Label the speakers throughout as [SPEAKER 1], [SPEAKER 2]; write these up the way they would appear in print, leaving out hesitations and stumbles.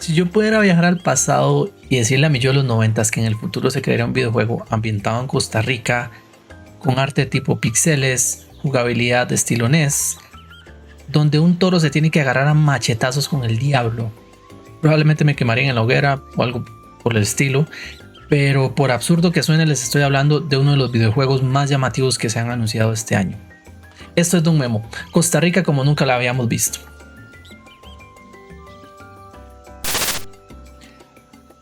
[SPEAKER 1] Si yo pudiera viajar al pasado y decirle a mi yo de los 90 que en el futuro se crearía un videojuego ambientado en Costa Rica, con arte tipo pixeles, jugabilidad de estilo NES, donde un toro se tiene que agarrar a machetazos con el diablo, probablemente me quemaría en la hoguera o algo por el estilo, pero por absurdo que suene les estoy hablando de uno de los videojuegos más llamativos que se han anunciado este año. Esto es Don Memo, Costa Rica como nunca la habíamos visto.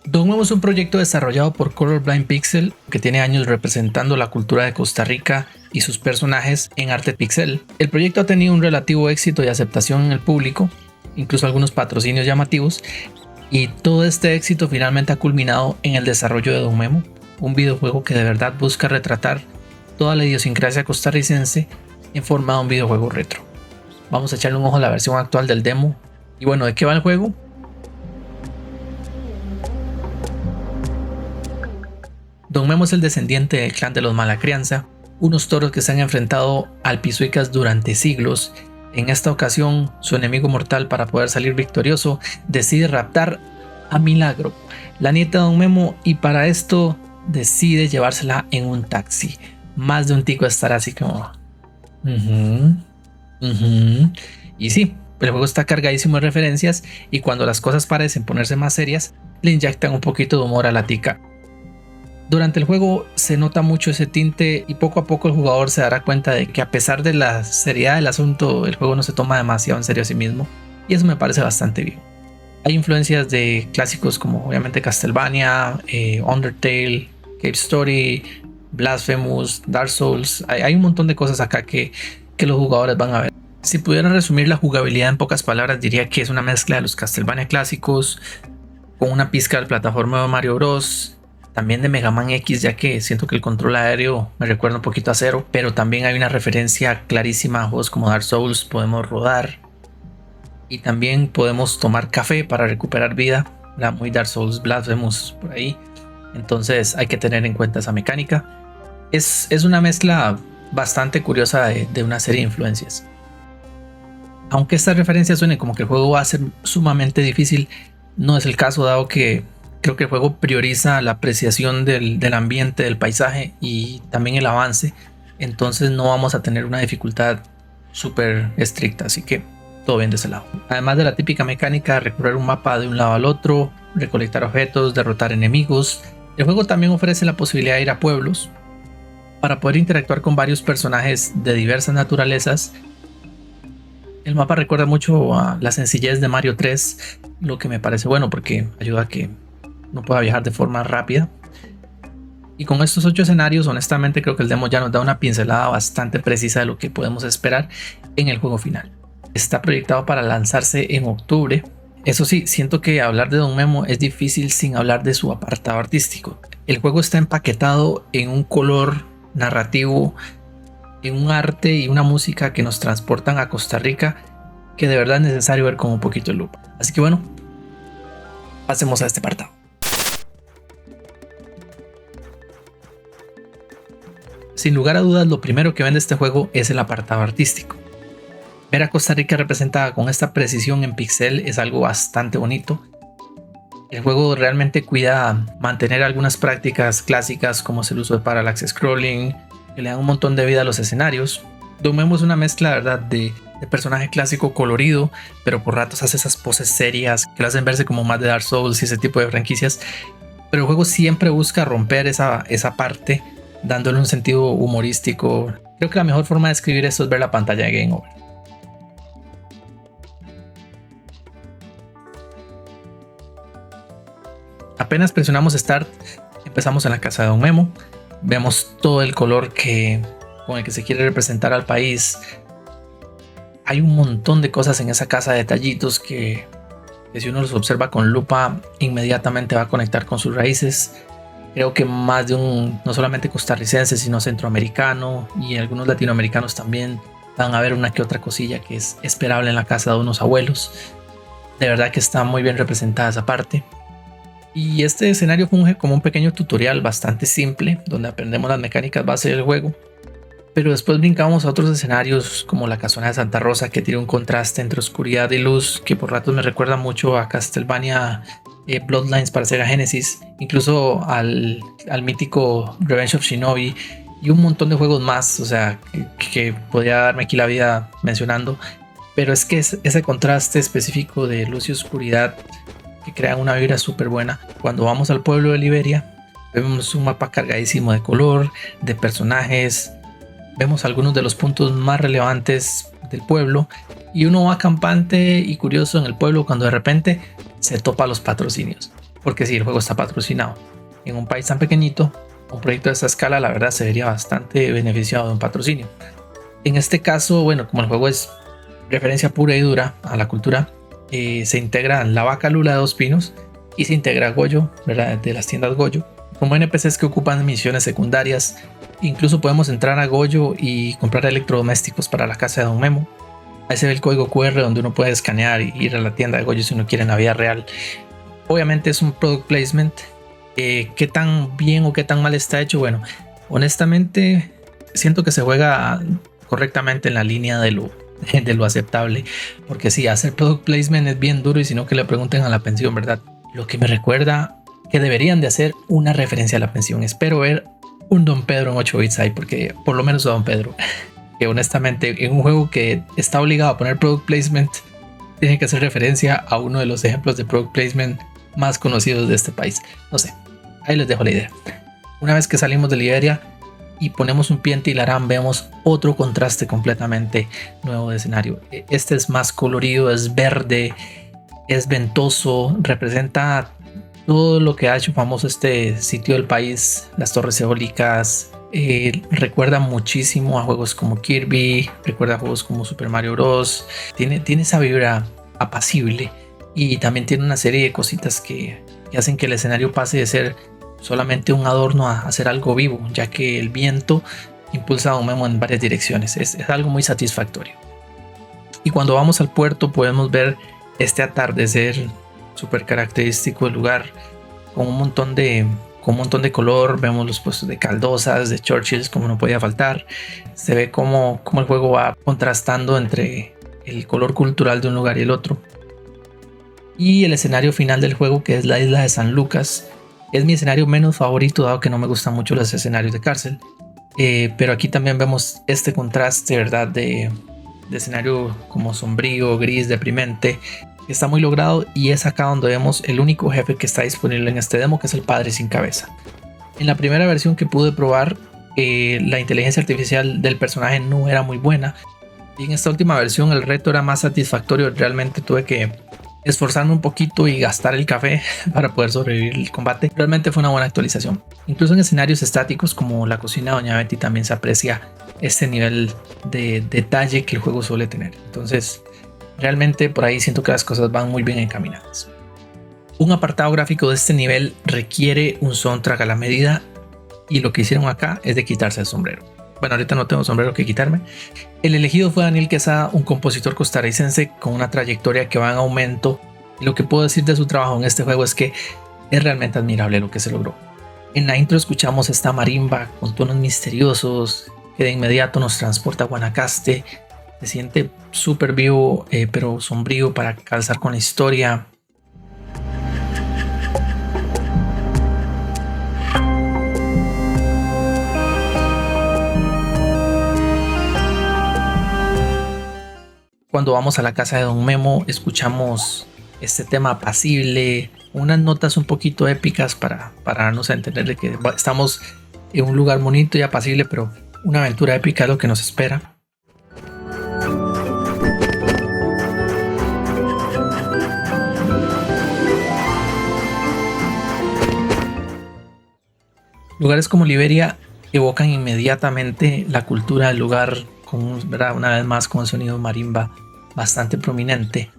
[SPEAKER 1] Don Memo es un proyecto desarrollado por Colorblind Pixel que tiene años representando la cultura de Costa Rica y sus personajes en arte pixel. El proyecto ha tenido un relativo éxito y aceptación en el público, incluso algunos patrocinios llamativos, y todo este éxito finalmente ha culminado en el desarrollo de Don Memo, un videojuego que de verdad busca retratar toda la idiosincrasia costarricense en forma de un videojuego retro. Vamos a echarle un ojo a la versión actual del demo. Y bueno, ¿de qué va el juego? Don Memo es el descendiente del clan de los Malacrianza, unos toros que se han enfrentado al Pisuicas durante siglos. En esta ocasión, su enemigo mortal, para poder salir victorioso, decide raptar a Milagro, la nieta de Don Memo, y para esto decide llevársela en un taxi. Más de un tico estará así como... Y sí, el juego está cargadísimo de referencias, y cuando las cosas parecen ponerse más serias, le inyectan un poquito de humor a la tica. Durante el juego se nota mucho ese tinte y poco a poco el jugador se dará cuenta de que a pesar de la seriedad del asunto, el juego no se toma demasiado en serio a sí mismo, y eso me parece bastante bien. Hay influencias de clásicos como obviamente Castlevania, Undertale, Cave Story, Blasphemous, Dark Souls. Hay un montón de cosas acá que los jugadores van a ver. Si pudiera resumir la jugabilidad en pocas palabras, diría que es una mezcla de los Castlevania clásicos con una pizca del plataforma de Mario Bros. También de Mega Man X, ya que siento que el control aéreo me recuerda un poquito a Zero, pero también hay una referencia clarísima a juegos como Dark Souls. Podemos rodar y también podemos tomar café para recuperar vida, muy Dark Souls, Blasphemous por ahí. Entonces hay que tener en cuenta esa mecánica. Es una mezcla bastante curiosa de una serie de influencias. Aunque esta referencia suene como que el juego va a ser sumamente difícil, no es el caso, dado que creo que el juego prioriza la apreciación del ambiente, del paisaje y también el avance. Entonces no vamos a tener una dificultad súper estricta, así que todo bien de ese lado. Además de la típica mecánica de recorrer un mapa de un lado al otro, recolectar objetos, derrotar enemigos, el juego también ofrece la posibilidad de ir a pueblos para poder interactuar con varios personajes de diversas naturalezas. El mapa recuerda mucho a la sencillez de Mario 3, lo que me parece bueno porque ayuda a que no pueda viajar de forma rápida. Y con estos 8 escenarios, honestamente creo que el demo ya nos da una pincelada bastante precisa de lo que podemos esperar en el juego final. Está proyectado para lanzarse en octubre. Eso sí, siento que hablar de Don Memo es difícil sin hablar de su apartado artístico. El juego está empaquetado en un color narrativo, en un arte y una música que nos transportan a Costa Rica, que de verdad es necesario ver con un poquito de lupa. Así que bueno, pasemos a este apartado. Sin lugar a dudas, lo primero que vende este juego es el apartado artístico. Ver a Costa Rica representada con esta precisión en pixel es algo bastante bonito. El juego realmente cuida mantener algunas prácticas clásicas como es el uso de parallax scrolling, que le dan un montón de vida a los escenarios. Don Memo es una mezcla, ¿verdad?, de personaje clásico colorido, pero por ratos hace esas poses serias que lo hacen verse como más de Dark Souls y ese tipo de franquicias. Pero el juego siempre busca romper esa parte, dándole un sentido humorístico. Creo que la mejor forma de describir esto es ver la pantalla de Game Over. Apenas presionamos Start, empezamos en la casa de Don Memo. Vemos todo el color con el que se quiere representar al país. Hay un montón de cosas en esa casa, detallitos que si uno los observa con lupa inmediatamente va a conectar con sus raíces. Creo que más de no solamente costarricense, sino centroamericano y algunos latinoamericanos también van a ver una que otra cosilla que es esperable en la casa de unos abuelos. De verdad que está muy bien representada esa parte. Y este escenario funge como un pequeño tutorial bastante simple, donde aprendemos las mecánicas base del juego. Pero después brincamos a otros escenarios como la casona de Santa Rosa, que tiene un contraste entre oscuridad y luz que por ratos me recuerda mucho a Castlevania Bloodlines para Sega Genesis, incluso al mítico Revenge of Shinobi y un montón de juegos más, o sea, que podría darme aquí la vida mencionando. Pero es que ese contraste específico de luz y oscuridad que crean una vibra súper buena. Cuando vamos al pueblo de Liberia, vemos un mapa cargadísimo de color, de personajes. Vemos algunos de los puntos más relevantes del pueblo y uno va campante y curioso en el pueblo cuando de repente se topa los patrocinios. Porque sí, el juego está patrocinado. En un país tan pequeñito, un proyecto de esta escala, la verdad, se vería bastante beneficiado de un patrocinio. En este caso, bueno, como el juego es referencia pura y dura a la cultura, se integra la vaca Lula de Dos Pinos y se integra Goyo, ¿verdad? De las tiendas Goyo, como NPCs que ocupan misiones secundarias. Incluso podemos entrar a Goyo y comprar electrodomésticos para la casa de Don Memo. Ahí se ve el código QR donde uno puede escanear y ir a la tienda de Goyo si uno quiere en la vida real. Obviamente es un product placement. ¿Qué tan bien o qué tan mal está hecho? Bueno, honestamente siento que se juega correctamente en la línea de lo aceptable. Porque sí, hacer product placement es bien duro y si no que le pregunten a la pensión, ¿verdad? Lo que me recuerda que deberían de hacer una referencia a la pensión. Espero ver un Don Pedro en 8 bits ahí, porque por lo menos a Don Pedro, que honestamente en un juego que está obligado a poner product placement, tiene que hacer referencia a uno de los ejemplos de product placement más conocidos de este país. No sé, ahí les dejo la idea. Una vez que salimos de Liberia y ponemos un pie en Tilarán, vemos otro contraste completamente nuevo de escenario. Este es más colorido, es verde, es ventoso, representa todo lo que ha hecho famoso este sitio del país, las torres eólicas. Recuerda muchísimo a juegos como Kirby, recuerda a juegos como Super Mario Bros. Tiene esa vibra apacible y también tiene una serie de cositas que hacen que el escenario pase de ser solamente un adorno a ser algo vivo, ya que el viento impulsa a Don Memo en varias direcciones. Es algo muy satisfactorio. Y cuando vamos al puerto podemos ver este atardecer súper característico del lugar, con un montón de color. Vemos los puestos de caldosas, de Churchills, como no podía faltar. Se ve como el juego va contrastando entre el color cultural de un lugar y el otro. Y el escenario final del juego, que es la isla de San Lucas, es mi escenario menos favorito, dado que no me gustan mucho los escenarios de cárcel. Pero aquí también vemos este contraste, ¿verdad? De escenario como sombrío, gris, deprimente. Está muy logrado y es acá donde vemos el único jefe que está disponible en este demo, que es el padre sin cabeza. En la primera versión que pude probar, la inteligencia artificial del personaje no era muy buena, y en esta última versión el reto era más satisfactorio. Realmente tuve que esforzarme un poquito y gastar el café para poder sobrevivir el combate. Realmente fue una buena actualización. Incluso en escenarios estáticos como la cocina de Doña Betty también se aprecia este nivel de detalle que el juego suele tener. Entonces realmente por ahí siento que las cosas van muy bien encaminadas. Un apartado gráfico de este nivel requiere un soundtrack a la medida, y lo que hicieron acá es de quitarse el sombrero. Bueno, ahorita no tengo sombrero que quitarme. El elegido fue Daniel Quesada, un compositor costarricense con una trayectoria que va en aumento, y lo que puedo decir de su trabajo en este juego es que es realmente admirable lo que se logró. En la intro escuchamos esta marimba con tonos misteriosos que de inmediato nos transporta a Guanacaste. Se siente súper vivo, pero sombrío para calzar con la historia. Cuando vamos a la casa de Don Memo, escuchamos este tema apacible, unas notas un poquito épicas para darnos a entender de que estamos en un lugar bonito y apacible, pero una aventura épica es lo que nos espera. Lugares como Liberia evocan inmediatamente la cultura del lugar, ¿verdad? Una vez más con el sonido marimba bastante prominente.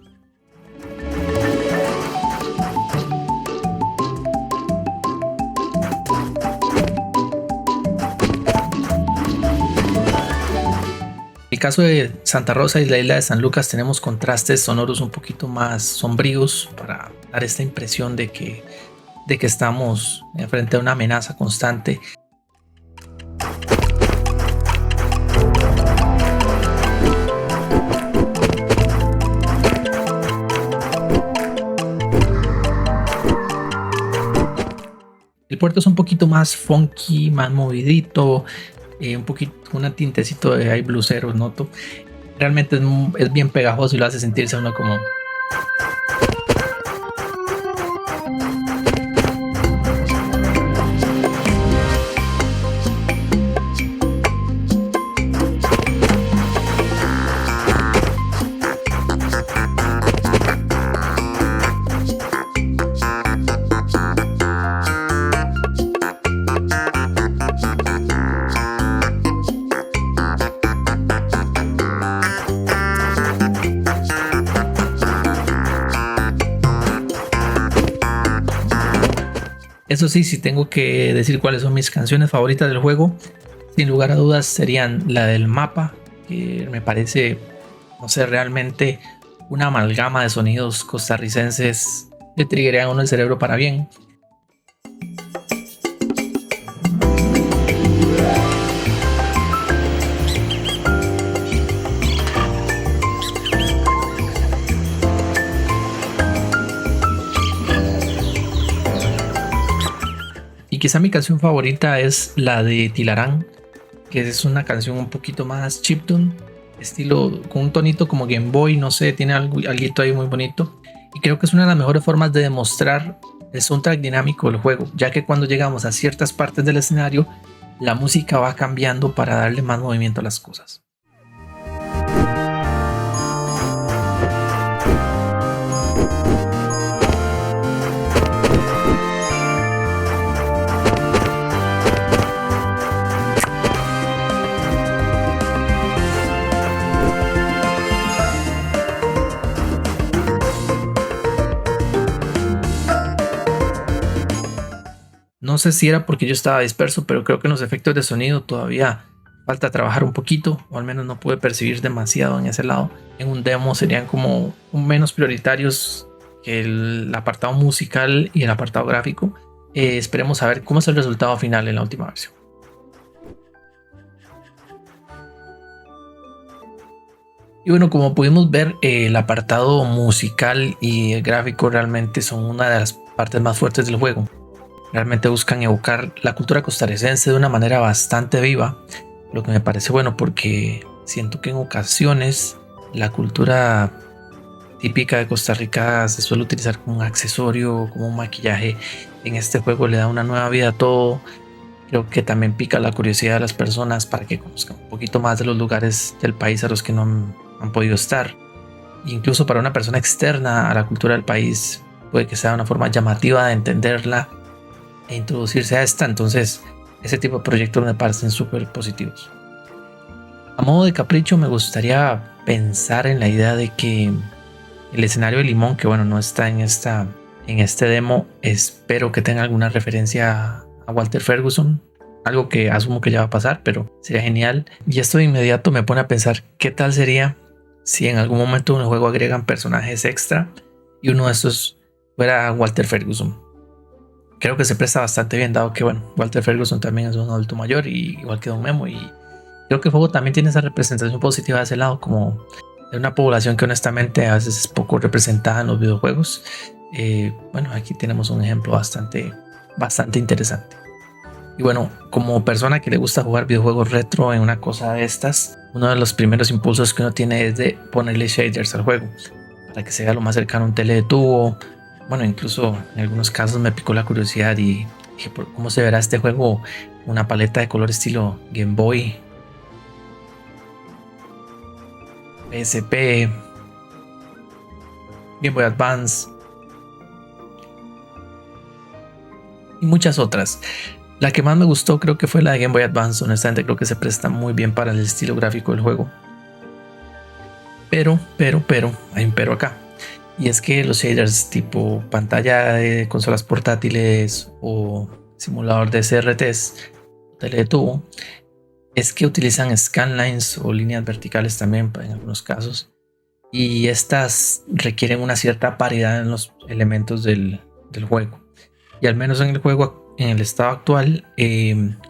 [SPEAKER 1] En el caso de Santa Rosa y la isla de San Lucas tenemos contrastes sonoros un poquito más sombríos para dar esta impresión de que estamos frente a una amenaza constante. El puerto es un poquito más funky, más movidito, un poquito, una tintecito de hay bluesero, noto. Realmente es bien pegajoso y lo hace sentirse uno como... Eso sí, si tengo que decir cuáles son mis canciones favoritas del juego, sin lugar a dudas serían la del mapa, que me parece, no sé, realmente una amalgama de sonidos costarricenses que triggerean a uno el cerebro para bien. Y quizá mi canción favorita es la de Tilarán, que es una canción un poquito más chiptune, estilo con un tonito como Game Boy, no sé, tiene algo ahí muy bonito. Y creo que es una de las mejores formas de demostrar el soundtrack dinámico del juego, ya que cuando llegamos a ciertas partes del escenario, la música va cambiando para darle más movimiento a las cosas. No sé si era porque yo estaba disperso, pero creo que en los efectos de sonido todavía falta trabajar un poquito, o al menos no pude percibir demasiado en ese lado. En un demo serían como menos prioritarios que el apartado musical y el apartado gráfico. Esperemos a ver cómo es el resultado final en la última versión. Y bueno, como pudimos ver, el apartado musical y el gráfico realmente son una de las partes más fuertes del juego. Realmente buscan evocar la cultura costarricense de una manera bastante viva, lo que me parece bueno porque siento que en ocasiones la cultura típica de Costa Rica se suele utilizar como un accesorio, como un maquillaje. En este juego le da una nueva vida a todo. Creo que también pica la curiosidad de las personas para que conozcan un poquito más de los lugares del país a los que no han podido estar. Incluso para una persona externa a la cultura del país puede que sea una forma llamativa de entenderla e introducirse a esta. Entonces ese tipo de proyectos me parecen súper positivos. A modo de capricho me gustaría pensar en la idea de que el escenario de Limón, que bueno, no está en este demo, espero que tenga alguna referencia a Walter Ferguson, algo que asumo que ya va a pasar, pero sería genial. Y esto de inmediato me pone a pensar qué tal sería si en algún momento en el juego agregan personajes extra y uno de estos fuera Walter Ferguson. Creo que se presta bastante bien, dado que bueno, Walter Ferguson también es un adulto mayor, y igual que Don Memo, y creo que el juego también tiene esa representación positiva de ese lado, como de una población que honestamente a veces es poco representada en los videojuegos. Bueno, aquí tenemos un ejemplo bastante interesante. Y bueno, como persona que le gusta jugar videojuegos retro en una cosa de estas, uno de los primeros impulsos que uno tiene es de ponerle shaders al juego para que se vea lo más cercano a un tele de tubo. Bueno, incluso en algunos casos me picó la curiosidad y dije, ¿cómo se verá este juego? Una paleta de color estilo Game Boy, PSP, Game Boy Advance y muchas otras. La que más me gustó creo que fue la de Game Boy Advance. Honestamente creo que se presta muy bien para el estilo gráfico del juego. Pero, hay un pero acá. Y es que los shaders tipo pantalla de consolas portátiles o simulador de CRTs, tele de tubo, es que utilizan scanlines o líneas verticales también en algunos casos. Y estas requieren una cierta paridad en los elementos del juego. Y al menos en el juego, en el estado actual,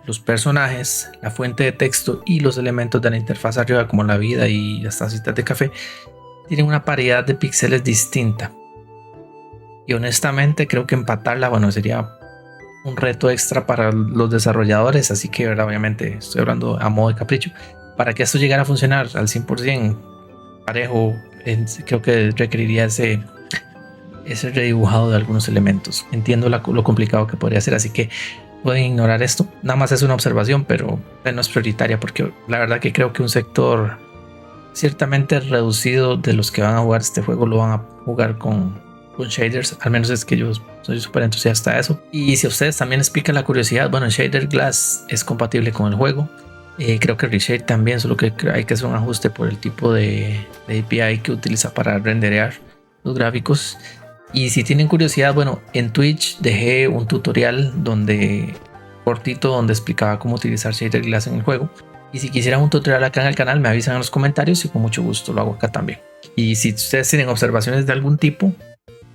[SPEAKER 1] los personajes, la fuente de texto y los elementos de la interfaz arriba, como la vida y las tacitas de café, tienen una paridad de píxeles distinta. Y honestamente creo que empatarla, bueno, sería un reto extra para los desarrolladores, así que ¿verdad? Obviamente estoy hablando a modo de capricho. Para que esto llegara a funcionar al 100% parejo, creo que requeriría ese redibujado de algunos elementos. Entiendo lo complicado que podría ser, así que pueden ignorar esto. Nada más es una observación, pero no es prioritaria, porque la verdad que creo que un sector ciertamente reducido de los que van a jugar este juego lo van a jugar con shaders. Al menos es que yo soy súper entusiasta de eso. Y si a ustedes también les pica la curiosidad, bueno, Shader Glass es compatible con el juego. Creo que Reshade también, solo que hay que hacer un ajuste por el tipo de API que utiliza para renderear los gráficos. Y si tienen curiosidad, bueno, en Twitch dejé un tutorial cortito donde explicaba cómo utilizar Shader Glass en el juego. Y si quisieran un tutorial acá en el canal, me avisan en los comentarios y con mucho gusto lo hago acá también. Y si ustedes tienen observaciones de algún tipo,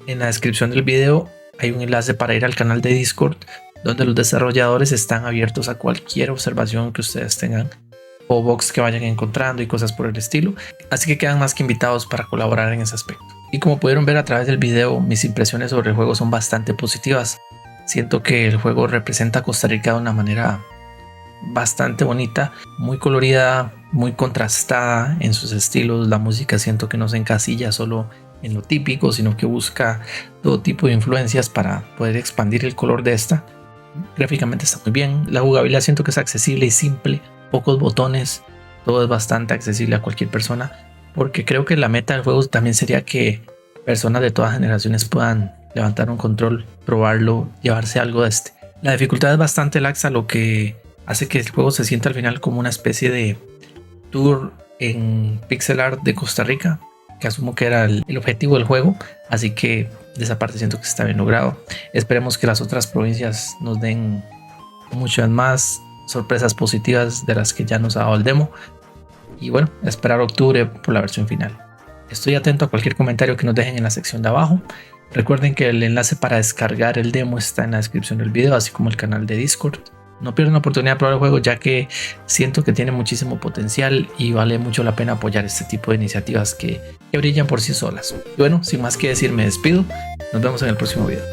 [SPEAKER 1] en la descripción del video hay un enlace para ir al canal de Discord, donde los desarrolladores están abiertos a cualquier observación que ustedes tengan o bugs que vayan encontrando y cosas por el estilo. Así que quedan más que invitados para colaborar en ese aspecto. Y como pudieron ver a través del video, mis impresiones sobre el juego son bastante positivas. Siento que el juego representa a Costa Rica de una manera bastante bonita, muy colorida, muy contrastada en sus estilos. La música siento que no se encasilla solo en lo típico, sino que busca todo tipo de influencias para poder expandir el color de esta. Gráficamente está muy bien. La jugabilidad siento que es accesible y simple, pocos botones, todo es bastante accesible a cualquier persona, porque creo que la meta del juego también sería que personas de todas generaciones puedan levantar un control, probarlo, llevarse algo de este. La dificultad es bastante laxa, lo que hace que el juego se sienta al final como una especie de tour en pixel art de Costa Rica, que asumo que era el objetivo del juego, así que de esa parte siento que está bien logrado. Esperemos que las otras provincias nos den muchas más sorpresas positivas de las que ya nos ha dado el demo, y bueno, esperar octubre por la versión final. Estoy atento a cualquier comentario que nos dejen en la sección de abajo. Recuerden que el enlace para descargar el demo está en la descripción del video, así como el canal de Discord. No pierdan la oportunidad de probar el juego, ya que siento que tiene muchísimo potencial y vale mucho la pena apoyar este tipo de iniciativas que brillan por sí solas. Y bueno, sin más que decir, me despido. Nos vemos en el próximo video.